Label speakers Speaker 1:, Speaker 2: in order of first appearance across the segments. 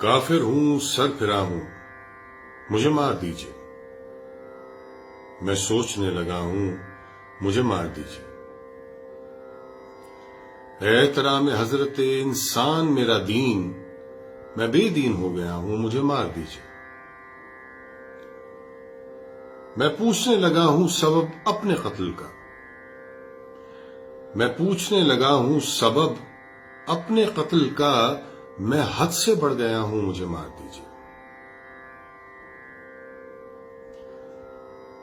Speaker 1: کافر ہوں، سر پھرا ہوں، مجھے مار دیجئے۔ میں سوچنے لگا ہوں، مجھے مار دیجئے۔ اے احترام حضرت انسان میرا دین، میں بے دین ہو گیا ہوں، مجھے مار دیجئے۔ میں پوچھنے لگا ہوں سبب اپنے قتل کا، میں پوچھنے لگا ہوں سبب اپنے قتل کا، میں حد سے بڑھ گیا ہوں، مجھے مار دیجئے۔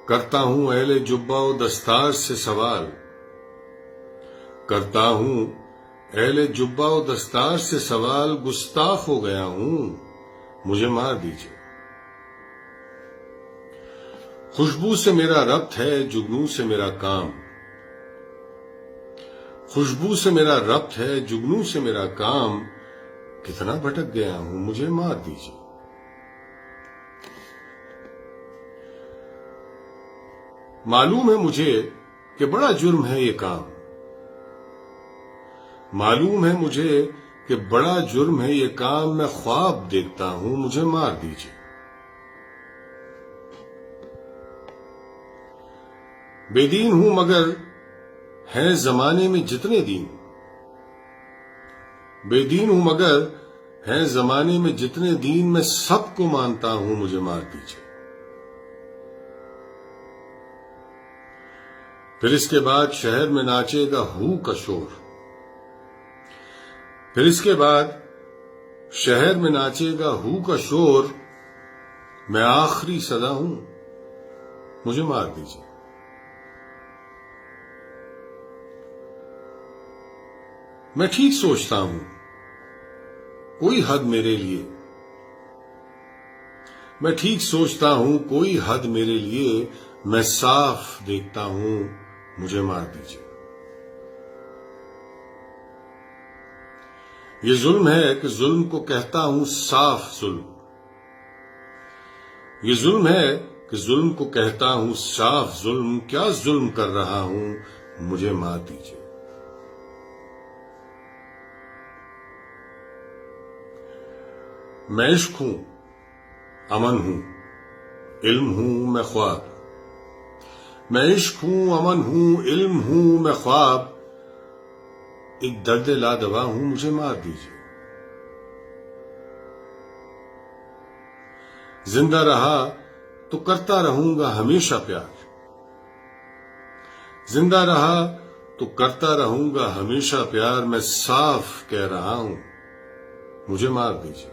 Speaker 1: کرتا ہوں اہل جبہ و دستار سے سوال، کرتا ہوں اہل جبہ و دستار سے سوال، گستاخ ہو گیا ہوں، مجھے مار دیجئے۔ خوشبو سے میرا ربط ہے، جگنو سے میرا کام، خوشبو سے میرا ربط ہے، جگنو سے میرا کام، کتنا بھٹک گیا ہوں، مجھے مار دیجئے۔ معلوم ہے مجھے کہ بڑا جرم ہے یہ کام، معلوم ہے مجھے کہ بڑا جرم ہے یہ کام، میں خواب دیکھتا ہوں، مجھے مار دیجئے۔ بے دین ہوں مگر ہیں زمانے میں جتنے دین، بے دین ہوں مگر ہیں زمانے میں جتنے دین، میں سب کو مانتا ہوں، مجھے مار دیجئے۔ پھر اس کے بعد شہر میں ناچے گا ہو کا شور، پھر اس کے بعد شہر میں ناچے گا ہو کا شور، میں آخری صدا ہوں، مجھے مار دیجئے۔ میں ٹھیک سوچتا ہوں، کوئی حد میرے لیے، میں ٹھیک سوچتا ہوں، کوئی حد میرے لیے، میں صاف دیکھتا ہوں، مجھے مار دیجئے۔ یہ ظلم ہے کہ ظلم کو کہتا ہوں صاف ظلم، یہ ظلم ہے کہ ظلم کو کہتا ہوں صاف ظلم، کیا ظلم کر رہا ہوں، مجھے مار دیجئے۔ میں عشق ہوں، امن ہوں، علم ہوں، میں خواب، میں عشق ہوں، امن ہوں، علم ہوں، میں خواب، ایک درد لادوا ہوں، مجھے مار دیجئے۔ زندہ رہا تو کرتا رہوں گا ہمیشہ پیار، زندہ رہا تو کرتا رہوں گا ہمیشہ پیار، میں صاف کہہ رہا ہوں، مجھے مار دیجئے۔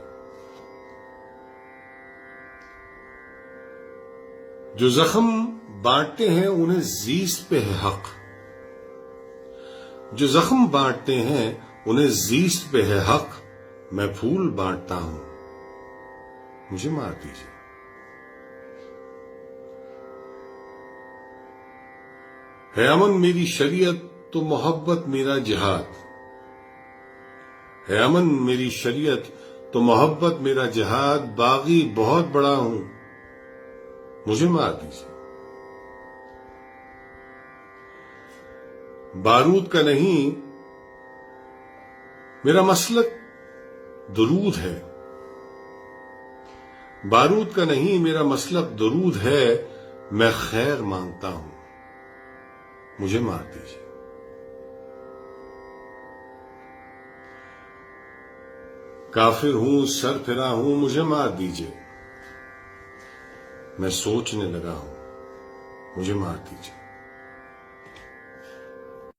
Speaker 1: جو زخم بانٹتے ہیں انہیں زیست پہ ہے حق، جو زخم بانٹتے ہیں انہیں زیست پہ ہے حق، میں پھول بانٹتا ہوں، مجھے مار دیجئے۔ ہے امن میری شریعت تو محبت میرا جہاد، ہے امن میری شریعت تو محبت میرا جہاد، باغی بہت بڑا ہوں، مجھے مار دیجئے۔ بارود کا نہیں میرا مسلک درود ہے، بارود کا نہیں میرا مسلک درود ہے، میں خیر مانگتا ہوں، مجھے مار دیجئے۔ کافر ہوں، سر پھرا ہوں، مجھے مار دیجئے۔ میں سوچنے لگا ہوں، مجھے مار دیجئے۔